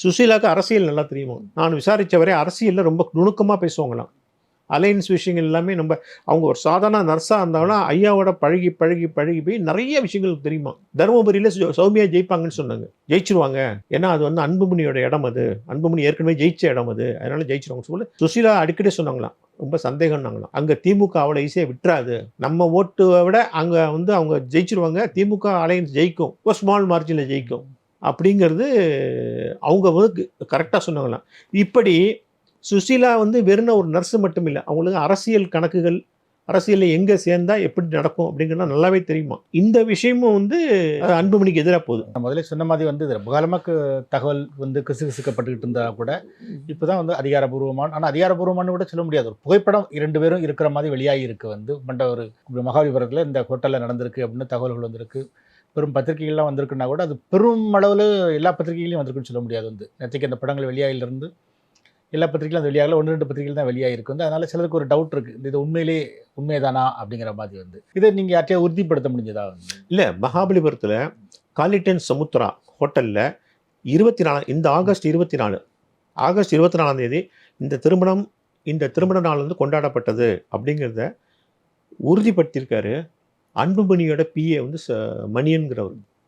சுசீலாவுக்கு அரசியல் நல்லா தெரியுமா. நான் விசாரித்த வரை அரசியலில் ரொம்ப நுணுக்கமாக பேசுவாங்களாம். அலையன்ஸ் விஷயங்கள் எல்லாமே நம்ம அவங்க ஒரு சாதாரண நர்ஸாக இருந்தாலும் ஐயாவோட பழகி பழகி பழகி போய் நிறைய விஷயங்கள் தெரியுமா. தருமபுரியில் சௌமியா ஜெயிப்பாங்கன்னு சொன்னாங்க. ஜெயிச்சிருவாங்க, ஏன்னா அது வந்து அன்புமணியோட இடம், அது அன்புமணி ஏற்கனவே ஜெயிச்ச இடம், அது அதனால ஜெயிச்சிருவாங்க சொல்லி சுசீலா அடிக்கடி சொன்னாங்களாம். ரொம்ப சந்தேகம்னாங்களாம். அங்கே திமுக அவ்வளோ ஈஸியாக விட்டுறாது, நம்ம ஓட்டுவை விட அங்கே வந்து அவங்க ஜெயிச்சிருவாங்க, திமுக அலையன்ஸ் ஜெயிக்கும், ஒரு ஸ்மால் மார்ஜினில் ஜெயிக்கும் அப்படிங்கிறது அவங்க வந்து கரெக்டாக சொன்னாங்களாம். இப்படி சுசீலா வந்து வெறும் ஒரு நர்ஸு மட்டும் இல்லை, அவங்களுக்கு அரசியல் கணக்குகள், அரசியலில் எங்கே சேர்ந்தா எப்படி நடக்கும் அப்படிங்கிறது நல்லாவே தெரியுமா. இந்த விஷயமும் வந்து அன்புமணிக்கு எதிராக போகுது. நான் முதல்ல சொன்ன மாதிரி வந்து ரொம்ப காலமாக தகவல் வந்து கிசுகிசுக்கப்பட்டுக்கிட்டு இருந்தா கூட இப்போ தான் வந்து அதிகாரப்பூர்வமான, ஆனால் அதிகாரப்பூர்வமானு கூட சொல்ல முடியாது, ஒரு புகைப்படம் 2 பேரும் இருக்கிற மாதிரி வெளியாகி இருக்கு. வந்து மண்ட ஒரு மகாபலிபுரத்தில் இந்த ஹோட்டலில் நடந்திருக்கு அப்படின்னு தகவல்கள் வந்திருக்கு. பெரும் பத்திரிகைகள்லாம் வந்திருக்குன்னா கூட அது பெரும் அளவில் எல்லா பத்திரிகைகளையும் வந்திருக்குன்னு சொல்ல முடியாது. வந்து நேற்றுக்கு அந்த படங்கள் வெளியாகிலிருந்து எல்லா பத்திரிகையும் அது வெளியாகல, 1-2 பத்திரிகைகள் தான் வெளியாகிருக்கு. வந்து அதனால சிலருக்கு ஒரு டவுட் இருக்குது, இது உண்மையிலே உண்மைதானா அப்படிங்கிற மாதிரி. வந்து இதை நீங்கள் யார்ட்டையா உறுதிப்படுத்த முடிஞ்சதா? வந்து இல்லை, மகாபலிபுரத்தில் காலிட்டன் சமுத்ரா ஹோட்டலில் 24 இந்த ஆகஸ்ட் 24ஆம் தேதி இந்த திருமண நாள் வந்து கொண்டாடப்பட்டது அப்படிங்கிறத உறுதிப்படுத்தியிருக்காரு அன்புமணியோட பிஏ வந்து மணியன்கிறவர்.